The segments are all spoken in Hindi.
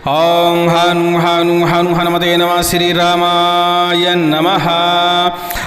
ओम हनु हनु हनु हनुमते नमः। श्री रामाय नमः।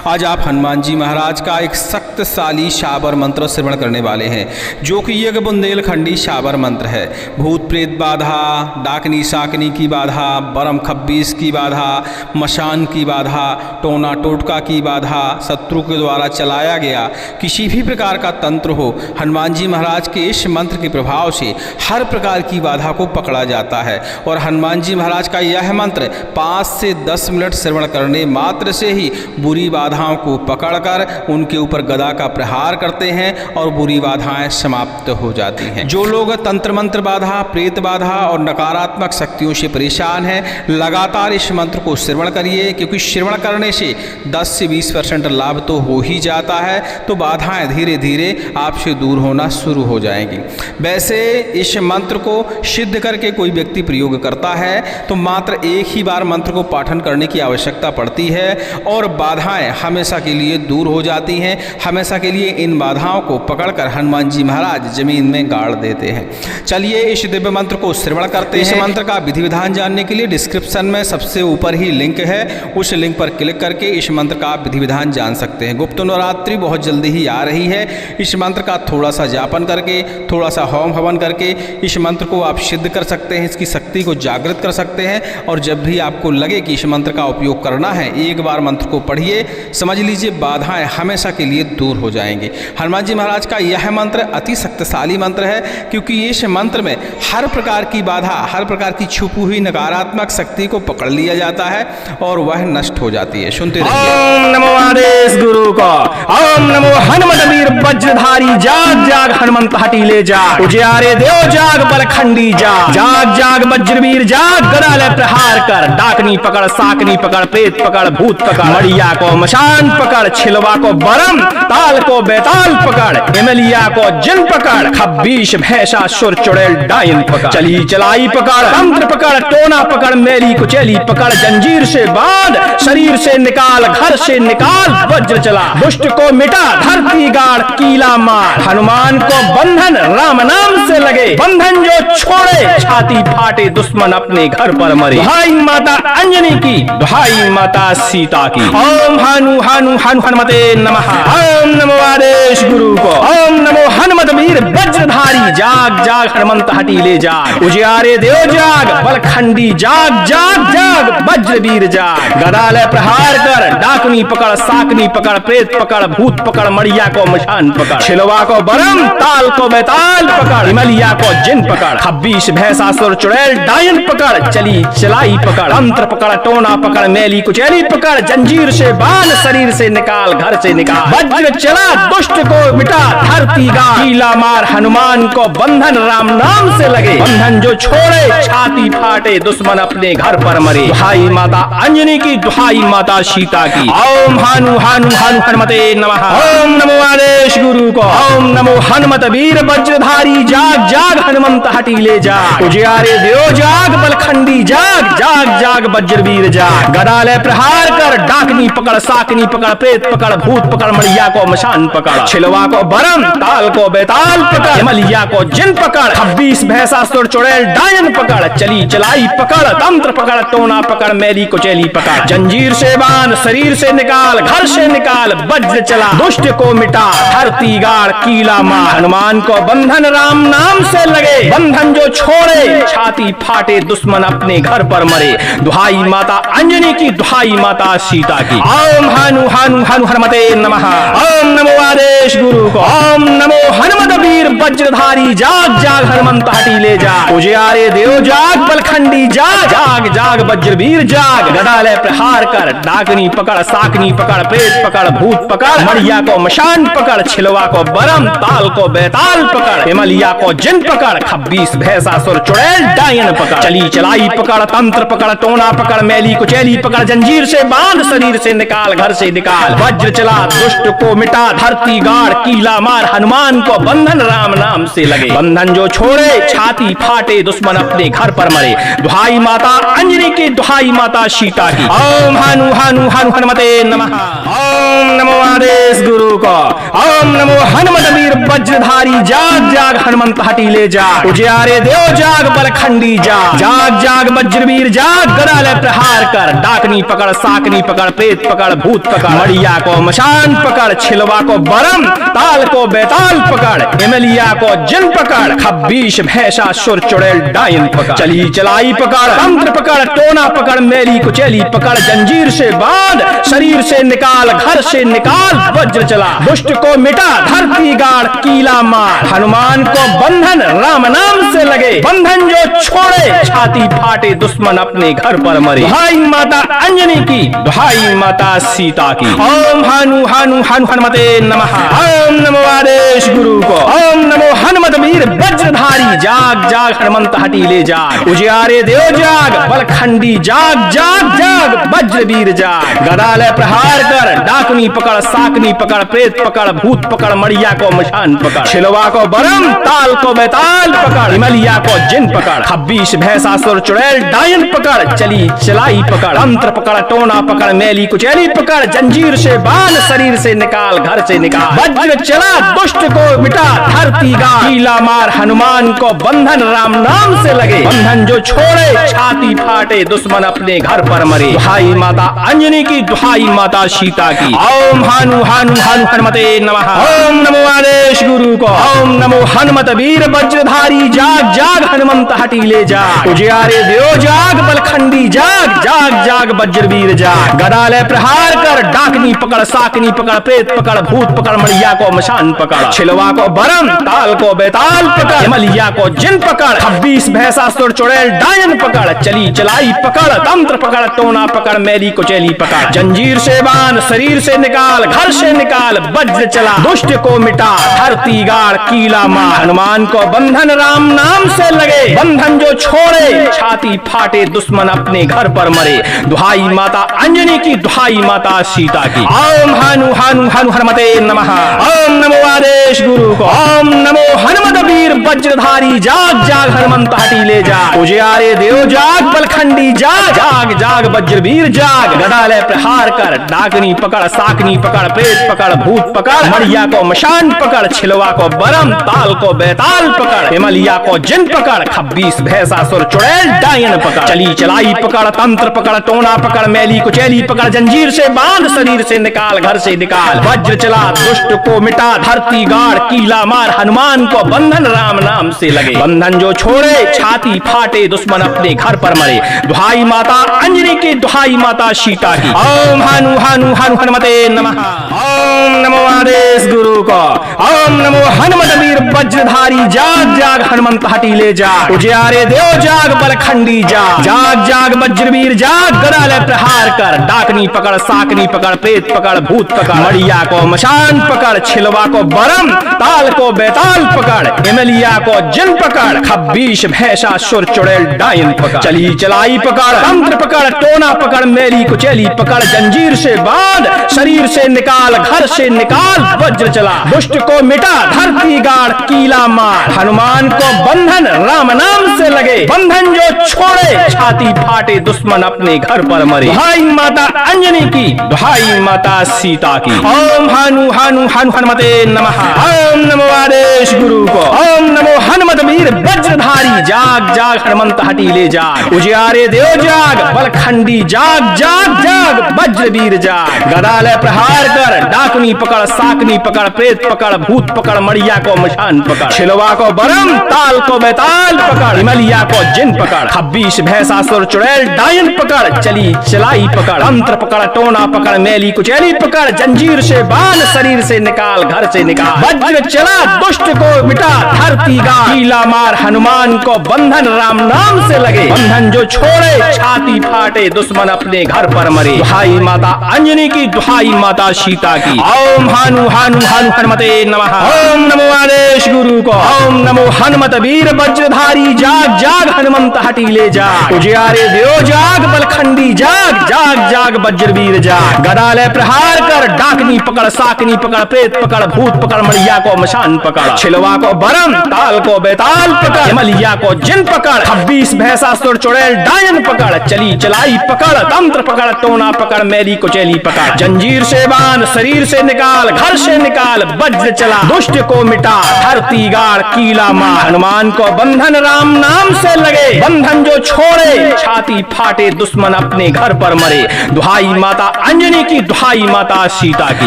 आज आप हनुमान जी महाराज का एक शक्तिशाली शाबर मंत्र श्रवण करने वाले हैं, जो कि एक बुंदेलखंडी शाबर मंत्र है। भूत प्रेत बाधा, डाकनी शाकनी की बाधा, बरम खब्बीस की बाधा, मशान की बाधा, टोना टोटका की बाधा, शत्रु के द्वारा चलाया गया किसी भी प्रकार का तंत्र हो, हनुमान जी महाराज के इस मंत्र के प्रभाव से हर प्रकार की बाधा को पकड़ा जाता है। और हनुमान जी महाराज का यह मंत्र 5 से 10 मिनट श्रवण करने मात्र से ही बुरी बाधाओं को पकड़कर उनके ऊपर गदा का प्रहार करते हैं और बुरी बाधाएं समाप्त हो जाती हैं। जो लोग तंत्र मंत्र बाधा, प्रेत बाधा और नकारात्मक शक्तियों से परेशान हैं, लगातार इस मंत्र को श्रवण करिए, क्योंकि श्रवण करने से 10 से 20% लाभ तो हो ही जाता है, तो बाधाएं धीरे धीरे आपसे दूर होना शुरू हो जाएंगी। वैसे इस मंत्र को सिद्ध करके कोई व्यक्ति प्रयोग करता है तो मात्र एक ही बार मंत्र को पाठन करने की आवश्यकता पड़ती है और बाधाएं हमेशा के लिए दूर हो जाती हैं। हमेशा के लिए इन बाधाओं को पकड़कर हनुमान जी महाराज जमीन में गाड़ देते हैं। चलिए इस दिव्य मंत्र को श्रवण करते हैं। इस मंत्र का विधि विधान जानने के लिए डिस्क्रिप्शन में सबसे ऊपर ही लिंक है, उस लिंक पर क्लिक करके इस मंत्र का विधि विधान जान सकते हैं। गुप्त नवरात्रि बहुत जल्दी ही आ रही है। इस मंत्र का थोड़ा सा जापन करके, थोड़ा सा होम हवन करके इस मंत्र को आप सिद्ध कर सकते हैं, इसकी शक्ति को जागृत कर सकते हैं। और जब भी आपको लगे कि इस मंत्र का उपयोग करना है, एक बार मंत्र को पढ़िए, समझ लीजिए बाधाएं हमेशा के लिए दूर हो जाएंगी। हनुमान जी महाराज का यह मंत्र अति शक्तिशाली मंत्र है, क्योंकि इस मंत्र में हर प्रकार की बाधा, हर प्रकार की छुपी हुई नकारात्मक शक्ति को पकड़ लिया जाता है और वह नष्ट हो जाती है। सुनते रहिए। ओम नमो आदेश गुरु को। ओम नमो हनुमत वीर वज्रधारी, जाग जाग हनुमंत हटी ले जा, उजियारे देव जाग बलखंडी जाग, जाग जाग वज्रवीर जाग, गदा ले प्रहार कर, डाकनी पकड़, साकनी पकड़, प्रेत पकड़, भूत पकड़, मड़िया को मशान पकड़, छिलवा को बरम, ताल को बेताल पकड़, इमलिया को जिन पकड़, खब्बीश भैंसा सुर चुड़ैल डायन पकड़, चली चलाई पकड़, तंत्र पकड़, टोना पकड़, मेली कुचेली पकड़, जंजीर से बांध, शरीर से निकाल, घर से निकाल, वज्र चला, दुष्ट को मिटा, धरती गाड़, कीला मार, हनुमान को बंधन राम नाम से लगे, बंधन जो छोड़े छाती फाटे, दुश्मन अपने घर पर मरे। दुहाई माता अंजनी की, दुहाई माता सीता की। ओम हनु हनु हनु हनुमते नमः। ओम नमो आदेश गुरु को। ओम नमो हनुमत वीर वज्रधारी, जाग जाग हनुमंत हटी ले जाग, उजियारे देव जाग, बलखंडी जाग, जाग जाग वज्रवीर जाग, गदा ले प्रहार कर, डाकनी पकड़, साकनी पकड़, प्रेत पकड़, भूत पकड़, मड़िया को मशान पकड़, छिलवा को बरम, ताल को बेताल पकड़, इमलिया को जिन पकड़, खब्बीश भैंसा सुर चुड़ैल डायन पकड़, चली चलाई पकड़, तंत्र पकड़, टोना पकड़, मेली कुचेली पकड़, जंजीर से बांध, शरीर से निकाल, घर से निकाल, वज्र चला, दुष्ट को मिटा, धरती गाड़, कीला मार, हनुमान को बंधन राम नाम से लगे, बंधन जो छोड़े छाती फाटे, दुश्मन अपने घर पर मरे। दुहाई माता अंजनी की, दुहाई माता सीता की। ओम हनु हनु हनु हनुमते नमः। ओम नमो आदेश गुरु को। ओम नमो हनुमत वीर वज्रधारी, जाग जाग हनुमंत हटी ले जा, उजियारे देव जाग, बलखंडी जाग, जाग जाग वज्रवीर जाग, गदा ले प्रहार कर, डाकनी पकड़, साकनी पकड़, प्रेत पकड़, भूत पकड़, मड़िया को मशान पकड़, छिलवा को बरम, ताल को बेताल पकड़, इमलिया को जिन पकड़, खब्बीस भैंसा सुर चुड़ैल डायन पकड़, चली चलाई पकड़, तंत्र पकड़, टोना पकड़, मेली कुचेली पकड़, जंजीर से बांध, शरीर से निकाल, घर से निकाल, वज्र चला, दुष्ट को मिटा, धरती गाड़, कीला मार, हनुमान को बंधन राम नाम से लगे, बंधन जो छोड़े छाती फाटे, दुश्मन अपने घर पर मरे। दुहाई माता अंजनी की, दुहाई माता सीता की। ओम हनु हनु हनु हनुमते नमः। ओम नमो आदेश गुरु को। ओम नमो हनुमत वीर वज्रधारी, जाग जाग हनुमंत हटी ले जा, उजियारे देव जाग, बलखंडी जाग, जाग जाग वज्रवीर जाग, गदा ले प्रहार कर, डाकनी पकड़, साकनी पकड़, प्रेत पकड़, भूत पकड़, मड़िया को मशान पकड़, छिलवा को बरम, ताल को बेताल पकड़, इमलिया को जिन पकड़, खब्बीस भैंसा सुर चुड़ैल डायन पकड़, चली चलाई पकड़, तंत्र पकड़, टोना पकड़, मेली कुचेली पकड़, जंजीर से बांध, शरीर से निकाल, घर से निकाल, वज्र चला, दुष्ट को मिटा, धरती गाड़, कीला मार, हनुमान को बंधन राम नाम से लगे। बंधन जो छोड़े छाती फाटे दुश्मन अपने घर पर मरे। दुहाई माता अंजनी की, दुहाई माता सीता की। ओम हनु हनु हनु हनुमते नमः। ओम नमो आदेश गुरु को। ओम नमो हनुमत वीर वज्रधारी जाग जाग हनुमंत हटीले जाग। उजियारे देव जाग बलखंडी जाग। जाग जाग वज्रवीर जाग गदा ले प्रहार कर। डाकनी पकड़, साकनी पकड़, प्रेत पकड़, भूत पकड़, मड़िया को मशान पकड़, छिलवा को बरम, ताल को बेताल पकड़, इमलिया को जिन पकड़, खब्बीश भैंसा सुर चुड़ैल डायन पकड़, चली चलाई पकड़, तंत्र पकड़, टोना पकड़, मेली कुचेली पकड़, जंजीर से बांध, शरीर से निकाल, घर से निकाल, वज्र चला, दुष्ट को मिटा, धरती गाड़, कीला मार, हनुमान को बंधन राम नाम से लगे। बंधन जो छोड़े छाती फाटे दुश्मन अपने घर पर मरे। दुहाई माता अंजनी की, दुहाई माता सीता की। ओम हनु हनु हनु हनुमते नमः। ओम नमो आदेश गुरु को। ओम नमो हनुमत वीर वज्रधारी जाग जाग हनुमंत हटीले जाग। उजियारे देव जाग बलखंडी जाग जाग जाग वज्रवीर जाग। गदा ले प्रहार कर, डाकनी पकड़, साकनी पकड़, प्रेत पकड़, भूत पकड़, मड़िया को मशान पकड़, छिलवा को बरम, ताल को बेताल पकड़, इमलिया को जिन पकड़, खब्बीश भैंसा सुर चुड़ैल डायन पकड़, चली चलाई पकड़, तंत्र पकड़, टोना पकड़, मेली कुचेली पकड़, जंजीर से बांध, शरीर से निकाल, घर से निकाल, वज्र चला, दुष्ट को मिटा, धरती गाड़, कीला मार, हनुमान को बंधन राम नाम से लगे। बंधन जो छोड़े छाती फाटे दुश्मन अपने घर पर मरे। दुहाई माता अंजनी की, दुहाई माता सीता की। ओम हनु हनु हनु हनुमते नमः। ओम नमो आदेश गुरु को। ओम नमो हनुमत वीर वज्रधारी जाग जाग हनुमंत हटीले जाग। उजियारे देव जाग बलखंडी जाग जाग जाग वज्रवीर जाग। गदा ले प्रहार कर, डाकनी पकड़, साकनी पकड़, प्रेत पकड़, भूत पकड़, मड़िया को मशान पकड़, छिलवा को बरम, ताल को बेताल पकड़, इमलिया को जिन पकड़, खब्बीश भैंसा सुर चुड़ैल डायन पकड़, चली चलाई पकड़, तंत्र पकड़, टोना पकड़, मेली कुचेली पकड़, जंजीर से बांध, शरीर से निकाल, घर से निकाल, वज्र चला, दुष्ट को मिटा, धरती गाड़, कीला मार, हनुमान को बंधन राम नाम से लगे। बंधन जो छोड़े छाती फाटे दुश्मन अपने घर पर मरे। दुहाई माता अंजनी की, दुहाई माता सीता की। ओम हनु हनु हनु हनुमते नमः। ओम नमो आदेश गुरु को। ओम नमो हनुमत वीर वज्रधारी जाग जाग हनुमंत हटीले जाग। उजियारे देव जाग बलखंडी जाग जाग जाग वज्रवीर जाग। गदा ले प्रहार कर, डाकनी पकड़, साकनी पकड़, प्रेत पकड़, भूत पकड़, मड़िया को मशान पकड़, छिलवा को बरम, ताल को बेताल पकड़, इमलिया को जिन पकड़, खब्बीश भैंसा सुर चुड़ैल डायन पकड़, चली चलाई पकड़, तंत्र पकड़, टोना पकड़, मेली कुचेली पकड़, जंजीर से बांध, शरीर से निकाल, घर से निकाल, वज्र चला, दुष्ट को मिटा, धरती गाड़, कीला मार, हनुमान को बंधन राम नाम से लगे। बंधन जो छोड़े छाती फाटे दुश्मन अपने घर पर मरे। दुहाई माता अंजनी की, दुहाई माता सीता की। ओम हनु हनु हनु हनुमते नमः। ओम नमो आदेश गुरु को। ओम नमो हनुमत वीर वज्रधारी जाग जाग हनुमंत हटीले जाग। उजियारे देव जाग बलखंडी जाग जाग जाग वज्रवीर जाग। गदा ले प्रहार कर, डाकनी पकड़, साकनी पकड़, प्रेत पकड़, भूत पकड़, मड़िया को मशान पकड़, छिलवा को बरम, ताल को बेताल पकड़, इमलिया को जिन पकड़, खब्बीश भैंसा सुर चुड़ैल डायन पकड़, चली चलाई पकड़, तंत्र पकड़, टोना पकड़, मेली कुचेली पकड़, जंजीर से बांध, शरीर से निकाल, घर से निकाल, वज्र चला, दुष्ट को मिटा, धरती गाड़, कीला मार, हनुमान को बंधन राम नाम से लगे। बंधन जो छोड़े छाती फाटे दुश्मन अपने घर पर मरे। दुहाई माता अंजनी की, दुहाई माता सीता की। ओम हनु हनु हनु हनुमते नमः। ओम नमो आदेश गुरु को। ओम नमो हनुमत वीर वज्रधारी जाग जाग हनुमंत हटीले जाग। उजियारे देव जाग बलखंडी जाग जाग जाग वज्रवीर जाग। गदा ले प्रहार कर, डाकनी पकड़, साकनी पकड़, प्रेत पकड़, भूत पकड़, मड़िया को मशान पकड़, छिलवा को बरम, ताल को बेताल पकड़, इमलिया को जिन पकड़, खब्बीश भैंसा सुर चुड़ैल डायन पकड़, चली चलाई पकड़, तंत्र पकड़, टोना पकड़, मेली कुचेली पकड़, जंजीर से बांध, शरीर से निकाल, घर से निकाल, वज्र चला, दुष्ट को मिटा, धरती गाड़, कीला मार, हनुमान को बंधन राम नाम से लगे। बंधन जो छोड़े छाती फाटे दुश्मन अपने घर पर मरे। दुहाई माता अंजनी की, दुहाई माता सीता की। ओम हनु हनु हनु हनुमते नमः। ओम नमो आदेश गुरु को। ओम नमो हनुमत वीर वज्रधारी जाग जाग हनुमंत हटी हटी ले जा, उजियारे देओ जाग बलखंडी जाग, जाग जाग वज्रवीर जाग। गदा ले प्रहार कर, डाकनी पकड़, साकनी पकड़, प्रेत पकड़, भूत पकड़, मड़िया को मशान पकड़, छिलवा को बरम, ताल को बेताल पकड़, मलिया को जिन पकड़, 26 भैंसासुर चुड़ैल डायन पकड़, चली चलाई पकड़, तंत्र पकड़, टोना पकड़, मैली कुचैली पकड़, जंजीर से बांध, शरीर से निकाल, घर से निकाल, वज्र चला, दुष्ट को मिटा, धरती गाड़, कीला मार, हनुमान को बंधन राम नाम से लगे, बंधन जो छोड़े छाती फाटे, दुश्मन अपने घर पर मरे। दुहाई माता अंजनी की, दुहाई माता सीता की।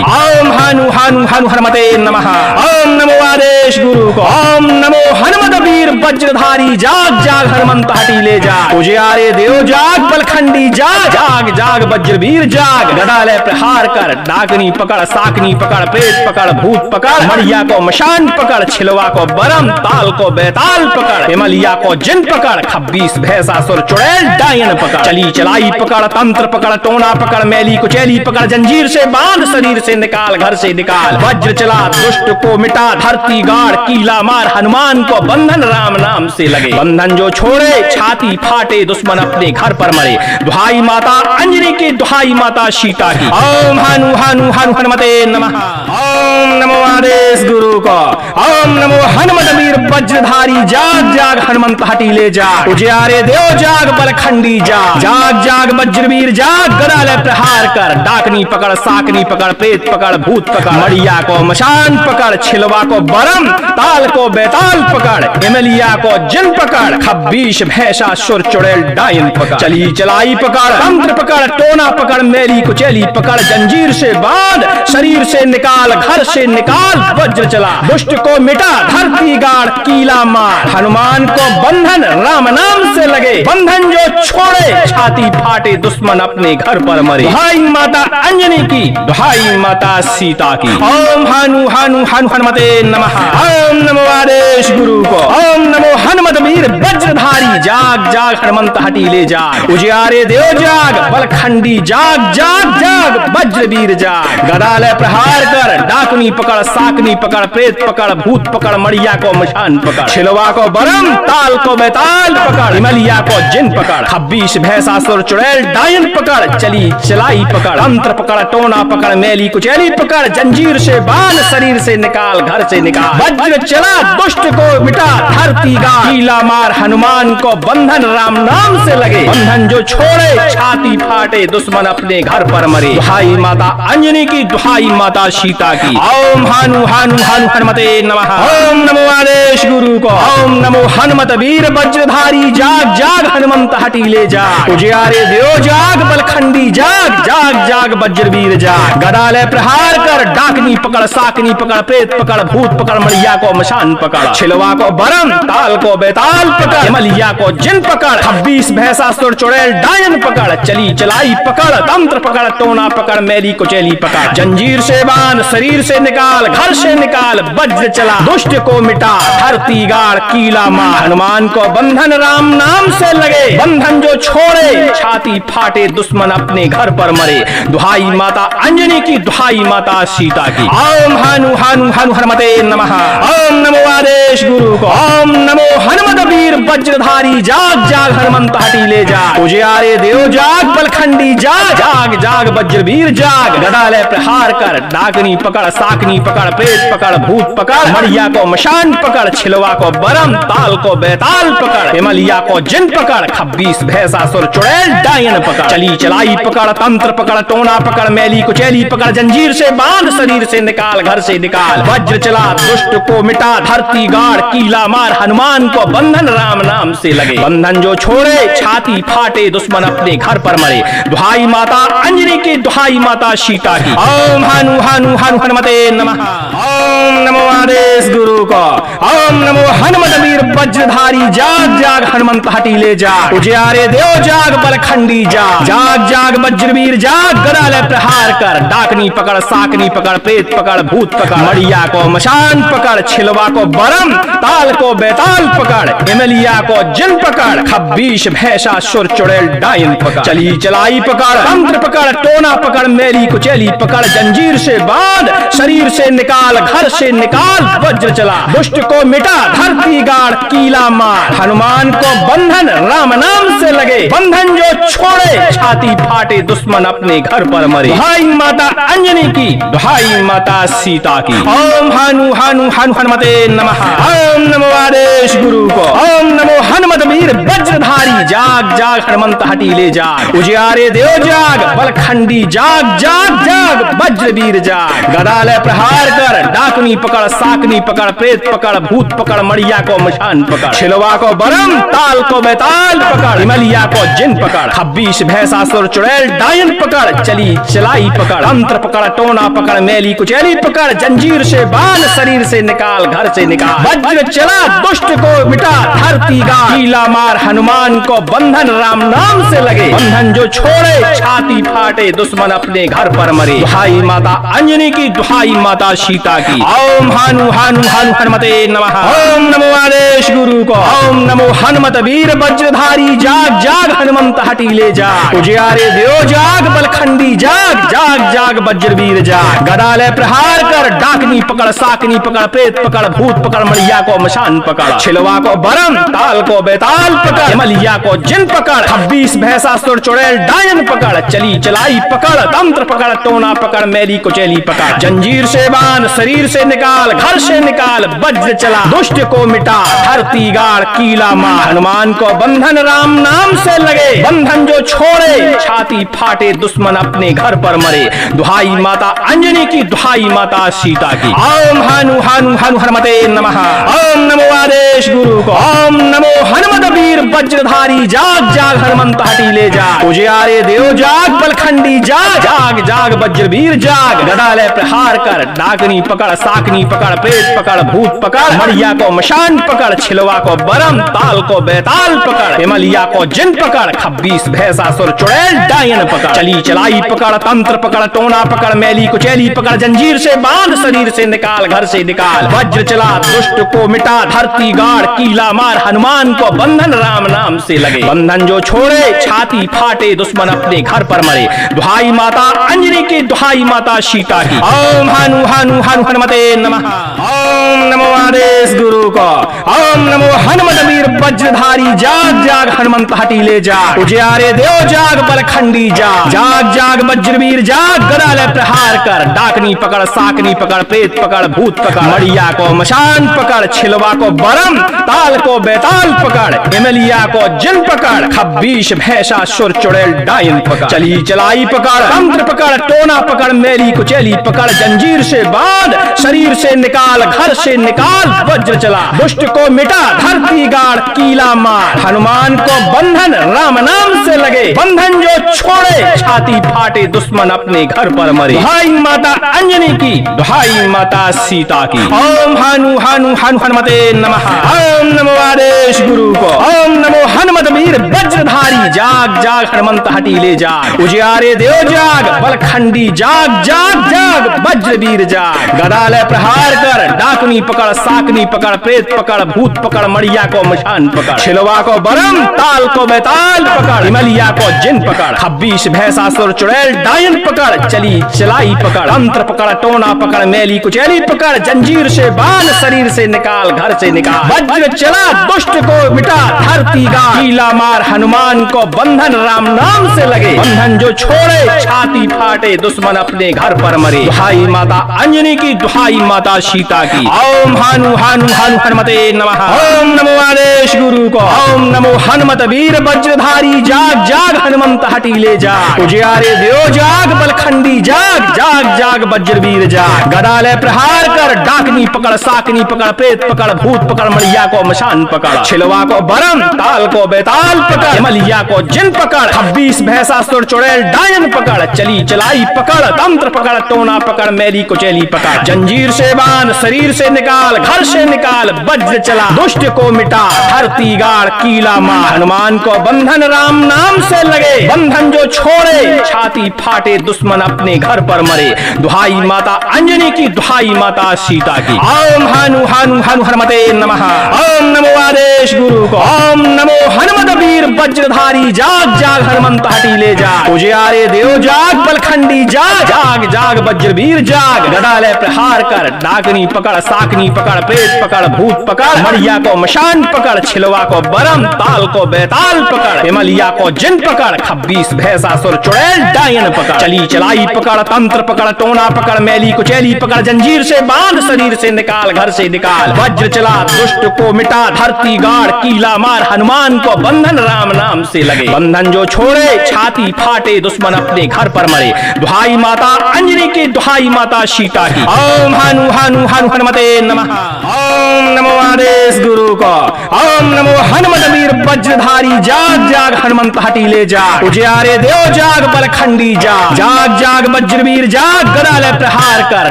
ओम हानु हानु हानु हनुमते नमः। ओम नमो आदेश गुरु को। ओम नमो हनुमत वीर वज्रधारी जाग जाग हनुमंत हटी ले जा, उजियारे देव जाग बलखंडी जाग, जाग जाग वज्रवीर जाग। गदा ले प्रहार कर, डाकनी पकड़, साकनी पकड़, प्रेत पकड़, भूत पकड़, मड़िया को मशान पकड़, छिलवा को बरम, ताल को बेताल पकड़, हिमलिया को जिन पकड़, 26 भैंसासुर चुड़ैल डायन पकड़, चली चलाई पकड़, तंत्र पकड़, टोना पकड़, मैली कुचैली पकड़, जंजीर से बांध, शरीर से निकाल, घर से निकाल, वज्र चला, दुष्ट को मिटा, धरती गाड़, कीला मार, हनुमान को बंधन राम नाम से लगे, बंधन जो छोड़े छाती फाटे, दुश्मन अपने घर पर मरे। दुहाई माता अंजनी की, दुहाई माता सीता की। ओम हानु हानु हानु हनुमते नमः। ओम नमो आदेश गुरु को। ओम नमो हनुमत वीर वज्रधारी जाग जाग हनुमंत हटी ले जा, उजियारे देव जाग बलखंडी जाग, जाग जाग वज्रवीर जाग। गदा ले प्रहार कर, डाकनी पकड़, साकनी पकड़, प्रेत पकड़, भूत पकड़, मड़िया को मशान पकड़, छिलवा को बरम, ताल को बेताल पकड़, इमलिया को जिन पकड़, 26 भैंसासुर चुड़ैल डायन पकड़, चली चलाई पकड़, तंत्र पकड़, टोना पकड़, मैली कुचैली पकड़, जंजीर से बांध, शरीर से निकाल, घर से निकाल, वज्र चला, दुष्ट को मिटा, धरती गाड़, कीला मार, हनुमान को बंधन राम नाम से लगे, बंधन जो छोड़े छाती फाटे, दुश्मन अपने घर पर मरे। दुहाई माता अंजनी की, दुहाई माता सीता की। ओम हानु हानु हानु हनुमते नमः। ओम नमो आदेश गुरु को। ओम नमो हनुमत वीर वज्रधारी जाग जाग हनुमंत हटी ले जा, उजियारे देव जाग बलखंडी जाग, जाग जाग वज्रवीर जाग। गदा ले प्रहार कर, डाकनी पकड़, साकनी पकड़, प्रेत पकड़, भूत पकड़, मड़िया को मशान पकड़, छिलवा को बरम, ताल को बेताल पकड़, हिमलिया को जिन पकड़, 26 भैंसासुर चुड़ैल डायन पकड़, चली चलाई पकड़, तंत्र पकड़, टोना पकड़, मैली कुचैली पकड़, जंजीर से बांध, शरीर से निकाल, घर से निकाल, वज्र चला, दुष्ट को मिटा, धरती गाड़, कीला मार, हनुमान को बंधन राम नाम से लगे, बंधन जो छोड़े छाती फाटे, दुश्मन अपने घर पर मरे। दुहाई माता अंजनी की, दुहाई माता सीता की। ओम हानु हानु हानु हनुमते नमः। ओम नमो आदेश गुरु को। ओम नमो हनुमत वीर वज्रधारी जाग जाग हनुमंत हटी ले जा, उजियारे देव जाग बलखंडी जाग, जाग जाग वज्रवीर जाग। गदा ले प्रहार कर, डाकनी पकड़, साकनी पकड़, प्रेत पकड़, भूत पकड़, मड़िया को मशान पकड़, छिलवा को बरम, ताल को बेताल पकड़, हिमलिया को जिन पकड़, 26 भैंसासुर चुड़ैल डायन पकड़, चली चलाई पकड़, तंत्र पकड़, टोना पकड़, मैली कुचैली पकड़, जंजीर से बांध, शरीर से निकाल, घर से निकाल, वज्र चला, दुष्ट को मिटा, धरती गाड़, कीला मार, हनुमान को बंधन राम नाम से लगे, बंधन जो छोड़े छाती फाटे, दुश्मन अपने घर पर मरे। दुहाई माता अंजनी की, दुहाई माता सीता की। ओम हानु हानु हानु हनुमते नमः। ओम नमो आदेश गुरु को। ओम नमो हनुमत वीर वज्रधारी जाग जाग हनुमंत हटी ले जा, उजियारे देव जाग बलखंडी जाग, जाग जाग वज्रवीर जाग। गदा ले प्रहार कर, डाकनी पकड़, साकनी पकड़, प्रेत पकड़, भूत पकड़, मड़िया को मशान पकड़, छिलवा को बरम, ताल को बेताल पकड़, हिमलिया को जिन पकड़, 26 भैंसासुर चुड़ैल डायन पकड़, चली चलाई पकड़, तंत्र पकड़, टोना पकड़, मैली कुचैली पकड़, जंजीर से बांध, शरीर से निकाल, घर से निकाल, वज्र चला, दुष्ट को मिटा, धरती गाड़, कीला मार, हनुमान को बंधन राम नाम से लगे, बंधन जो छोड़े छाती फाटे, दुश्मन अपने घर पर मरे। दुहाई माता अंजनी की, दुहाई माता सीता की। ओम हानु हानु हानु हनुमते नमः। ओम नमो आदेश गुरु को। ओम नमो हनुमत वीर वज्रधारी जाग जाग हनुमंत हटी ले जा, उजियारे देव जाग बलखंडी जाग, जाग जाग वज्रवीर जाग। गदा ले प्रहार कर, डाकनी पकड़, साकनी पकड़, प्रेत पकड़, भूत पकड़, मड़िया को मशान पकड़, छिलवा को बरम, ताल को बेताल पकड़, एमलिया को जिन पकड़, खब्बीश भैंसा सुर चुड़ैल डायन पकड़, चली चलाई पकड़, तंत्र पकड़, टोना पकड़, मेली कुचैली पकड़, जंजीर से बांध, शरीर से निकाल, घर से निकाल, वज्र चला, दुष्ट को मिटा, धरती गाड़, कीला मार, हनुमान को बंधन राम नाम से लगे, बंधन जो छोड़े छाती फाटे, दुश्मन अपने घर पर मरे। दुहाई माता अंजनी की, दुहाई माता सीता की। ओम हानु हानु हानु हनुमते नमः। ओम नमो आदेश गुरु को। ओम नमो हनुमत वीर वज्रधारी, जाग जाग हनुमंत हटीले जाग, उजियारे देव जाग, बलखंडी जाग जाग जाग, वज्र वीर जाग, गदाले प्रहार कर, डाकनी पकड़, साकनी पकड़, प्रेत पकड़, भूत पकड़, मड़िया को मशान पकड़, छिलवा को बरम, ताल को बेताल पकड़, हिमलिया को जिन पकड़, खब्बीश भैंसा सुर चुड़ैल डायन पकड़, चली चलाई पकड़, तंत्र पकड़, टोना पकड़, मेली कुचैली पकड़, जंजीर से बांध, शरीर से निकाल, घर से निकाल, वज्र चला, दुष्ट को मिटा, धरती गाड़, कीला मार, हनुमान को बंधन राम नाम से लगे, बंधन जो छोड़े छाती फाटे, दुश्मन अपने घर पर मरे। दुहाई माता अंजनी की, दुहाई माता सीता की। ओम हानु हानु हानु हनुमते नमः। ओम नमो आदेश गुरु को। ओम नमो हनुमत वीर वज्रधारी, जाग जाग हनुमंत हटीले जाग, उजियारे देव जाग, बलखंडी जाग जाग जाग, वज्रवीर जाग, गदाले प्रहार कर, डाकनी पकड़, साकनी पकड़, प्रेत पकड़, भूत पकड़, मड़िया को मशान पकड़, छिलवा को बरम, ताल को बेताल पकड़, हिमलिया को जिन पकड़, खब्बीश भैंसा सुर चुड़ैल डायन पकड़, चली चलाई पकड़, तंत्र पकड़, टोना पकड़, मेली कुचैली पकड़, जंजीर से बांध, शरीर से निकाल, घर से निकाल, वज्र चला, दुष्ट को मिटा, धरती गाड़, कीला मार, हनुमान को बंधन राम नाम से लगे, बंधन जो छोड़े छाती फाटे, दुश्मन अपने घर पर मरे। दुहाई माता अंजनी की, दुहाई माता सीता की। ओम हानु हानु हानु हनुमते नमः। ओम नमो आदेश गुरु को। ओम नमो हनुमत वीर वज्रधारी, जाग जाग हनुमंत हटीले जाग, उजियारे देव जाग, बलखंडी जाग जाग जाग, वज्रवीर जाग, गदाले प्रहार कर, डाकनी पकड़, साकनी पकड़, प्रेत पकड़, भूत पकड़, मड़िया को मशान पकड़, छिलवा को बरम, ताल को बेताल पकड़, हिमलिया को जिन पकड़, खब्बीश भैंसा सुर चुड़ैल डायन पकड़, चली चलाई पकड़, तंत्र पकड़, टोना पकड़, मेली कुचैली पकड़, जंजीर से बांध, शरीर से निकाल, घर से निकाल, वज्र चला, दुष्ट को मिटा, धरती गाड़, कीला मार, हनुमान को बंधन राम नाम से लगे, बंधन जो छोड़े छाती फाटे, दुश्मन अपने घर पर मरे। दुहाई माता अंजनी की, दुहाई माता सीता की। ओम हानु हानु हानु हनुमते नमः। ओम नमो आदेश गुरु को। ओम नमो हनुमत वीर वज्रधारी, जाग जाग हनुमंत हटीले जाग, उजियारे देव जाग, बलखंडी जाग जाग जाग, वज्रवीर जाग, गदाले प्रहार कर, डाकनी पकड़, साकनी पकड़, प्रेत पकड़, भूत पकड़, मड़िया को मशान पकड़, छिलवा को बरम, ताल को बेताल पकड़, हिमलिया को जिन पकड़, खब्बीश भैंसा सुर चुड़ैल डायन पकड़, चली चलाई पकड़, तंत्र पकड़, टोना पकड़, मेली कुचैली पकड़, जंजीर से बांध, शरीर से निकाल, घर से निकाल, वज्र चला, दुष्ट को मिटा, धरती गाड़, कीला मार, हनुमान को बंधन राम नाम से लगे, बंधन जो छोड़े छाती फाटे, दुश्मन अपने घर पर मरे। दुहाई माता अंजनी की, दुहाई माता सीता की। ओम हानु हानु हानु हनुमते नमः। ओम नमो आदेश गुरु को। ओम नमो हनुमत वीर वज्रधारी, जाग जाग हनुमंत हटीले जाग, उजियारे देव जाग, बलखंडी जाग जाग जाग, वज्रवीर जाग, गदाले प्रहार कर, डाकनी पकड़, साकनी पकड़, प्रेत पकड़, भूत पकड़, मड़िया को मशान पकड़, छिलवा को बरम, ताल को बेताल पकड़, हिमलिया को जिन पकड़, खब्बीश भैंसा सुर चुड़ैल डायन पकड़, चली चलाई पकड़, तंत्र पकड़, टोना पकड़, मेली कुचैली पकड़, जंजीर से बांध, शरीर से निकाल, घर से निकाल, वज्र चला, दुष्ट को मिटा, धरती गाड़, कीला मार, हनुमान को बंधन राम नाम से लगे, बंधन जो छोड़े छाती फाटे, दुश्मन अपने घर पर मरे। दुहाई माता अंजनी की, दुहाई माता सीता की। ओम हानु हानु हानु हनुमते नमः। ओम नमो आदेश गुरु को। ओम नमो हनुमत वीर वज्रधारी, जाग जाग हनुमंत हटीले जाग, उजियारे देव जाग, बलखंडी जाग जाग जाग, वज्रवीर जाग, गदाले प्रहार कर, डाकनी पकड़, साकनी पकड़, प्रेत पकड़, भूत पकड़, मड़िया को मशान पकड़, छिलवा को बरम, ताल को बेताल पकड़, हिमलिया को जिन पकड़, 26 भैंसासुर चुड़ैल डायन पकड़, चली चलाई पकड़, तंत्र पकड़, टोना पकड़, मैली कुचैली पकड़, जंजीर से बांध, शरीर से निकाल, घर से निकाल, वज्र चला, दुष्ट को मिटा, धरती गाड़, कीला मार, हनुमान को बंधन राम नाम से लगे, बंधन जो छोड़े छाती फाटे, दुश्मन अपने घर पर मरे, दुहाई माता अंजनी की, दुहाई माता सीता की। ओम हनु हनु हनु हनुमते नमः। ओम नमो आदेश गुरु को। ओम नमो हनुमत वीर वज्रधारी, जाग जाग हनुमंत हटी ले जा, उजियारे देव जाग, बलखंडी जाग, जाग जाग वज्रवीर जाग, गदा ले प्रहार कर, डाकनी पकड़, साकनी पकड़, प्रेत पकड़, भूत पकड़, मड़िया को मशान पकड़, छिलवा को बरम, ताल को बेताल पकड़, हिमलिया को जिन पकड़, 26 भैंसासुर चुड़ैल डायन पकड़, चली चलाई पकड़, तंत्र पकड़, टोना पकड़, मैली कुचैली पकड़, जंजीर से बांध, शरीर से निकाल, घर से निकाल, वज्र चला, दुष्ट को मिटा, धरती गाड़, कीला मार, हनुमान को बंधन राम नाम से लगे, बंधन जो छोड़े छाती फाटे, दुश्मन अपने घर पर मरे, दुहाई माता अंजनी की, दुहाई माता सीता की। ओम हनु हनु हनु हनुमते नमः। ओम नमो आदेश गुरु को। ओम नमो हनुमत वीर वज्रधारी, जाग जाग हनुमंत हटी ले जा, उजियारे देव जाग, बलखंडी जाग, जाग जाग वज्रवीर जाग, गदा ले प्रहार कर,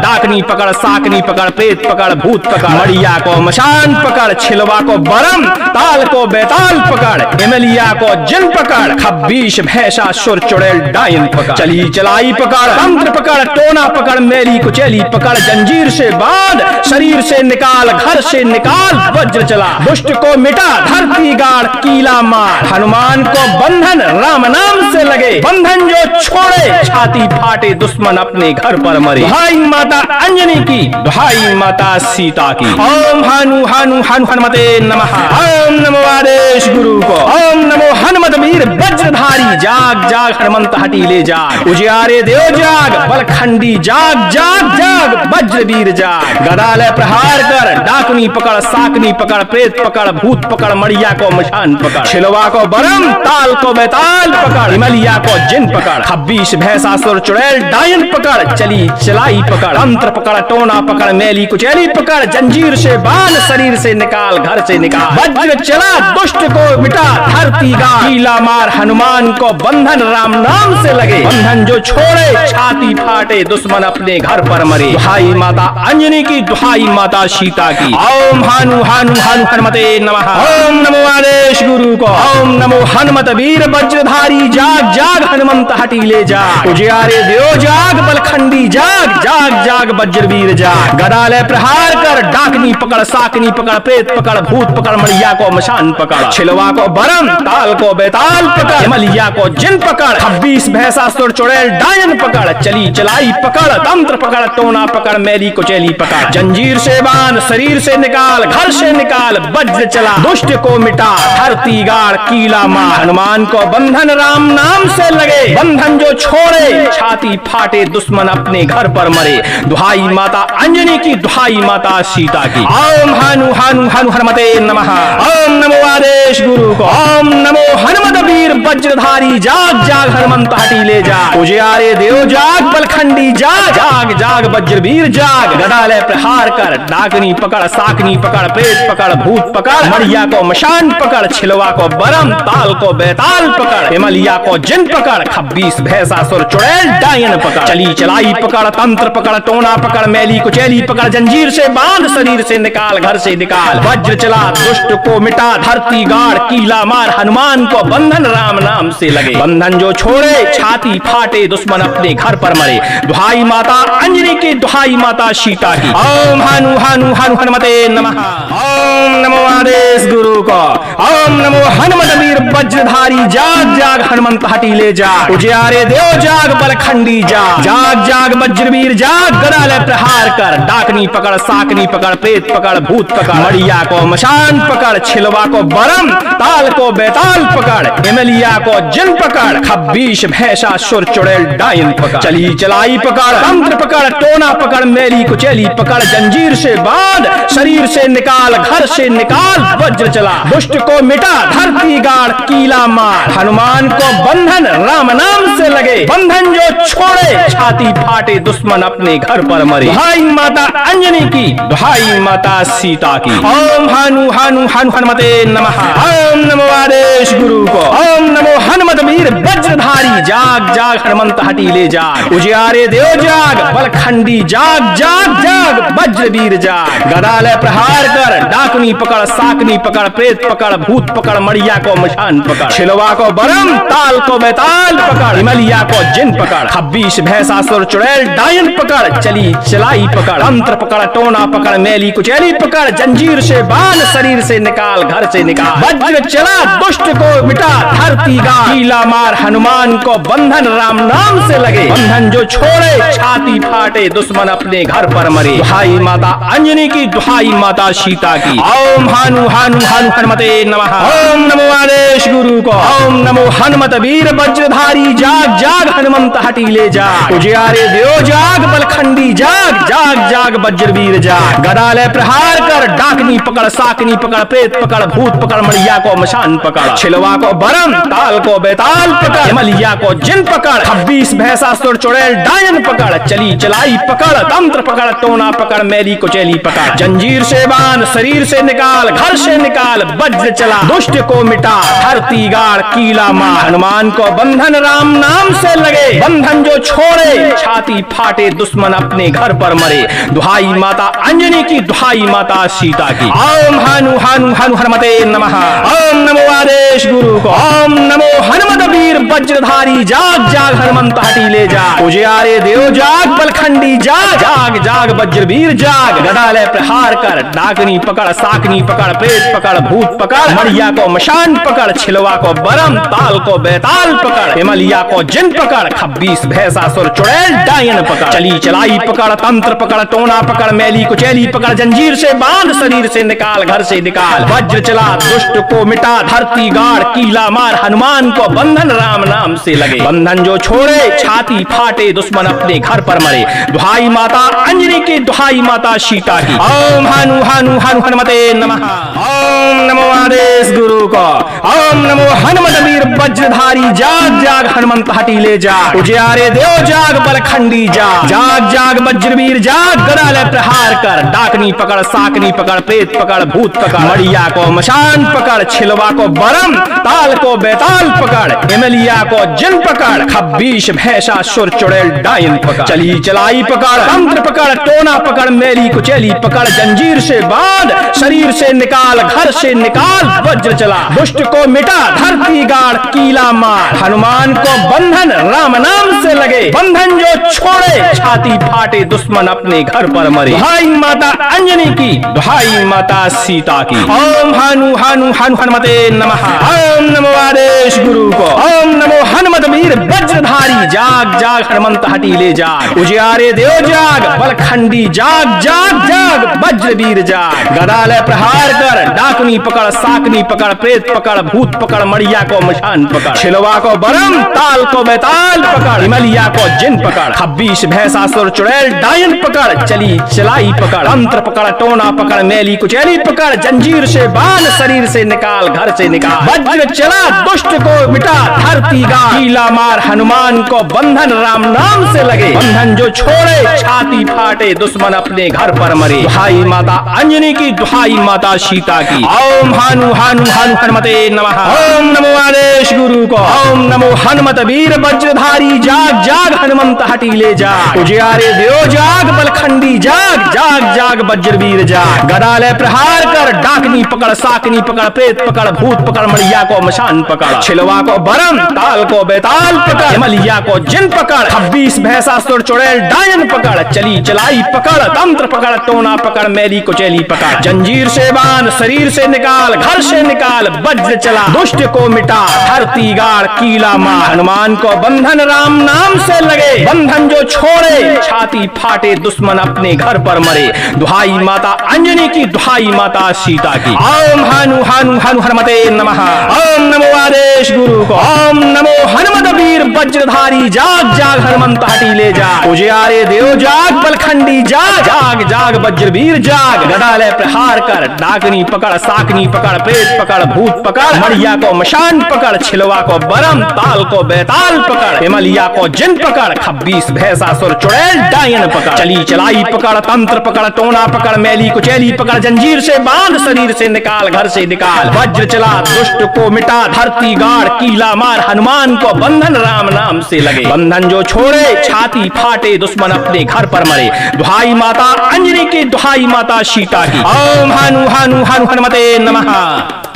डाकनी पकड़, साकनी पकड़, प्रेत पकड़, भूत पकड़, मड़िया को मशान पकड़, छिलवा को बरम, ताल को बेताल पकड़, हिमलिया को जिन पकड़, 26 भैंसासुर चुड़ैल डायन पकड़, चली चलाई पकड़, तंत्र पकड़, टोना पकड़, मैली कुचैली पकड़, जंजीर से बांध, शरीर से निकाल, घर से निकाल, वज्र चला, दुष्ट को मिटा, धरती गाड़, कीला मार, हनुमान को बंधन राम नाम से लगे, बंधन जो छोड़े छाती फाटे, दुश्मन अपने घर पर मरे, दुहाई माता अंजनी की, दुहाई माता सीता की। ओम हनु हनु हनु हनुमते नमः। ओम नमो आदेश गुरु को। ओम नमो हनुमत वीर वज्रधारी, जाग जाग हनुमंत हटी ले जाग, उजियारे देव जाग, बलखंडी जाग, जाग जाग वज्रवीर जाग, गदा ले प्रहार कर, डाकनी पकड़, साकनी पकड़, प्रेत पकड़, भूत पकड़, मड़िया को मशान पकड़, छिलवा को बरम, ताल को बेताल पकड़, हिमलिया को जिन पकड़, 26 भैंसासुर चुड़ैल डायन पकड़, चली चलाई पकड़, तंत्र पकड़, टोना पकड़, मैली कुचैली पकड़, जंजीर से बांध, शरीर से निकाल, घर से निकाल, वज्र चला, दुष्ट को मिटा, धरती गाड़, कीला मार, हनुमान को बंधन राम नाम से लगे, बंधन जो छोड़े छाती फाटे, दुश्मन अपने घर पर मरे, दुहाई माता अंजनी की, दुहाई माता सीता की। ओम हनु हनु हनु हनुमते नमः। ओम नमो आदेश गुरु को। ओम नमो हनुमत वीर वज्रधारी, जाग जाग हनुमंत हटी ले जा, उजियारे देव जाग, बलखंडी जाग, जाग जाग वज्रवीर जाग, गदा ले प्रहार कर, डाकनी पकड़, साकनी पकड़, प्रेत पकड़, भूत पकड़, मड़िया को मशान पकड़, छिलवा को बरम, ताल को बेताल पकड़, हिमलिया को जिन पकड़, 26 भैंसासुर चुड़ैल डायन पकड़, चली चलाई पकड़, तंत्र पकड़, टोना पकड़, मैली कुचैली पकड़, जंजीर से बांध, शरीर से निकाल, घर से निकाल, वज्र चला, दुष्ट को मिटा, धरती गाड़, कीला मार, हनुमान को बंधन राम नाम से लगे, बंधन जो छोड़े छाती फाटे, दुश्मन अपने घर पर मरे, दुहाई माता अंजनी की, दुहाई माता सीता की। ओम हनु हनु हनु हनुमते नमः। ओम नमो आदेश गुरु को। ओम नमो हनुमत वीर वज्रधारी, जाग जाग हनुमंत हटी ले जा, उजियारे देव जाग, बलखंडी जाग, जाग जाग वज्रवीर जाग, गदा ले प्रहार कर, डाकनी पकड़, साकनी पकड़, प्रेत पकड़, भूत पकड़, मड़िया को मशान पकड़, छिलवा को बरम, ताल को बेताल पकड़, हिमलिया को जिन पकड़, 26 भैंसासुर चुड़ैल डायन पकड़, चली चलाई पकड़, तंत्र पकड़, टोना पकड़, मैली कुचैली पकड़, जंजीर से बांध, शरीर से निकाल, घर से निकाल, वज्र चला, दुष्ट को मिटा, धरती गाड़, कीला मार, हनुमान को बंधन राम नाम से लगे, बंधन जो छोड़े छाती फाटे, दुश्मन अपने घर पर मरे, दुहाई माता अंजनी की, दुहाई माता सीता की। ओम हनु हनु हनु हनुमते नमः। ओम नमो आदेश गुरु को। ओम नमो हनुमत वीर वज्रधारी, जाग जाग हनुमंत हटी ले जा, उजियारे देव जाग, बलखंडी जाग, जाग जाग वज्रवीर जाग, गदा ले प्रहार कर, डाकनी पकड़, साकनी पकड़, प्रेत पकड़, भूत पकड़, मड़िया को मशान पकड़, छिलवा को बरम, ताल को बेताल पकड़, हिमलिया को जिन पकड़, 26 भैंसासुर चुड़ैल डायन पकड़, चली चलाई पकड़, तंत्र पकड़, टोना पकड़, मैली कुचैली पकड़, जंजीर से बांध, शरीर से निकाल, घर से निकाल, वज्र चला, दुष्ट को मिटा, धरती गाड़, कीला मार, हनुमान को बंधन राम नाम से लगे, बंधन जो छोड़े छाती फाटे, दुश्मन अपने घर पर मरे, दुहाई माता अंजनी की, दुहाई माता सीता की। ओम हनु हनु हनु हनुमते नमः। ओम नमो आदेश गुरु को। ओम नमो हनु जाग जाग हनुमंत हटीले जाग, उजियारे देव जाग, बलखंडी जाग जाग जाग, वज्रवीर जाग। गदा ले प्रहार कर, डाकनी पकड़, साकनी पकड़, प्रेत पकड़, भूत पकड़, मड़िया को मशान पकड़, छिलवा को बरम, ताल को बेताल पकड़, हिमलिया को जिन पकड़, 26 भैंसासुर चुड़ैल डायन पकड़, चली चलाई पकड़, तंत्र पकड़, टोना पकड़, मैली कुचैली पकड़, जंजीर से बांध, शरीर से निकाल, घर से निकाल, वज्र चला दुष्ट को मिटा, धरती गाड़, कीला मार, हनुमान को बंधन राम नाम से लगे, बंधन जो छोड़े छाती फाटे, दुश्मन अपने घर पर मरे। दुहाई माता अंजनी की, दुहाई माता सीता की। ओम हानु हानु हानु हनुमते नमः। ओम नमो आदेश गुरु को। ओम नमो हनुमत वीर वज्रधारी जाग जाग हनुमंत हटीले जाग, उजियारे देव जाग, बलखंडी जाग जाग जाग, वज्रवीर जाग। गदा ले प्रहार कर, डाकनी पकड़, साकनी पकड़, प्रेत पकड़, भूत पकड़, मड़िया को मशान पकड़, छिलवा को बरम, ताल को बेताल पकड़, हिमलिया को जिन पकड़, 26 भैंसासुर चुड़ैल डायन पकड़, चली चलाई पकड़, तंत्र पकड़, टोना पकड़, मैली कुचैली पकड़, जंजीर से बांध, शरीर से निकाल, घर से निकाल, वज्र चला दुष्ट को मिटा, धरती गाड़, कीला मार, हनुमान को बंधन राम नाम से लगे, बंधन जो छोड़े छाती फाटे, दुश्मन अपने घर पर मरे। दुहाई माता अंजनी की, दुहाई माता सीता की। ओम हानु हानु हानु हनुमते नमः। ओम नमो आदेश गुरु को। ओम नमो हनुमत वीर वज्रधारी जाग जाग हनुमंत हटीले जाग, उजियारे देव जाग, बलखंडी जाग जाग जाग, वज्रवीर जाग। गदा ले प्रहार कर, डाकनी पकड़, साकनी पकड़, प्रेत पकड़, भूत पकड़, मड़िया को मशान पकड़, छिलवा को बरम, ताल को बेताल पकड़, हिमलिया को जिन पकड़, 26 भैंसासुर चुड़ैल डायन पकड़, चली चलाई पकड़, तंत्र पकड़, टोना पकड़, मैली कुचैली पकड़, जंजीर से बांध, शरीर से निकाल, घर से निकाल, वज्र चला दुष्ट को मिटा, धरती गाड़, कीला मार, हनुमान को बंधन राम नाम से लगे, बंधन जो छोड़े छाती फाटे, दुश्मन अपने घर पर मरे। दुहाई माता अंजनी की, दुहाई माता सीता की। ओम हानु हानु हानु हनुमते नमः। ओम नमो आदेश गुरु को। ओम नमो हनुमत वीर वज्रधारी जाग जाग हनुमंत हटीले जाग, उजियारे देव जाग, बलखंडी जाग जाग जाग, वज्रवीर जाग। गदा ले प्रहार कर, डाकनी पकड़, साकनी पकड़, प्रेत पकड़, भूत पकड़, मड़िया को मशान पकड़, छिलवा को बरम, ताल को बेताल पकड़, हिमलिया को जिन पकड़, 26 भैंसासुर चुड़ैल डायन पकड़, चली चलाई पकड़, तंत्र पकड़, टोना पकड़, मैली कुचैली पकड़, जंजीर से बांध, शरीर से निकाल, घर से निकाल, वज्र चला दुष्ट को मिटा, धरती गाड़, कीला मार, हनुमान को बंधन राम नाम से लगे, बंधन जो छोड़े छाती फाटे, दुश्मन अपने घर पर मरे। दुहाई माता अंजनी की, दुहाई माता सीता की। ओम हानु हानु हानु हनुमते नमः। ओम नमो आदेश गुरु को। ओम नमो हनुमत वीर वज्रधारी जाग जाग हनुमंत हटीले जाग, उजियारे देव जाग, बलखंडी जाग जाग जाग, वज्रवीर जाग। गदा ले प्रहार कर, डाकनी पकड़, साकनी पकड़, प्रेत पकड़, भूत पकड़, मड़िया को मशान पकड़, छिलवा को बरम, ताल को बेताल पकड़, हिमलिया को जिन पकड़, 26 भैंसासुर चुड़ैल डायन पकड़, चली चलाई पकड़, तंत्र पकड़, टोना पकड़, मैली कुचैली पकड़, जंजीर से बांध, शरीर से निकाल, घर से निकाल, वज्र चला दुष्ट को मिटा, धरती गाड़, कीला मार, हनुमान को बंधन राम नाम से लगे, बंधन जो छोड़े छाती फाटे, दुश्मन अपने घर पर मरे। दुहाई माता अंजनी की, दुहाई माता सीता की। ओम हानु हानु हानु हनुमते नमः। ओम नमो आदेश गुरु को। ओम नमो हनुमत वीर वज्रधारी जाग जाग हनुमंत हटीले जाग, उजियारे देव जाग, बलखंडी जाग जाग जाग, वज्रवीर जाग। गदा ले प्रहार कर, डाकनी पकड़, साकनी पकड़, प्रेत पकड़, भूत पकड़, मड़िया को मशान पकड़, छिलवा को बरम, ताल को बेताल पकड़, हिमलिया को जिन पकड़, 26 भैंसासुर चुड़ैल डायन पकड़, चली चलाई पकड़, तंत्र पकड़, टोना पकड़, मैली कुचैली पकड़, जंजीर से बांध, शरीर से निकाल, घर से निकाल, वज्र चला दुष्ट को मिटा, धरती गाड़, कीला मार, हनुमान को बंधन राम नाम से लगे, बंधन जो छोड़े छाती फाटे, दुश्मन अपने घर पर मरे। दुहाई माता अंजनी की, दुहाई माता सीता की। ओम हानु हानु हानु हनुमते नमः। ओम नमो आदेश गुरु को। ओम नमो हनुमत वीर वज्रधारी जाग जाग हनुमंत हटीले जाग, उजियारे देव जाग, बलखंडी जाग जाग जाग, वज्रवीर जाग। गदा ले प्रहार कर, डाकनी पकड़, साकनी पकड़, प्रेत पकड़, भूत पकड़, मड़िया को मशान पकड़, छिलवा को बरम, ताल को बेताल पकड़, हिमलिया को जिन पकड़, 26 भैंसासुर चुड़ैल डायन पकड़, चली चलाई पकड़, तंत्र पकड़, टोना पकड़, मैली कुचैली पकड़, जंजीर से बांध, शरीर से निकाल, घर से निकाल, वज्र चला दुष्ट को मिटा, धरती गाड़, कीला मार, हनुमान को बंधन राम नाम से लगे, बंधन जो छोड़े छाती फाटे, दुश्मन अपने घर पर मरे। दुहाई माता अंजनी की, दुहाई माता सीता की। ओम हनु हनु हनु हनुमते नमः।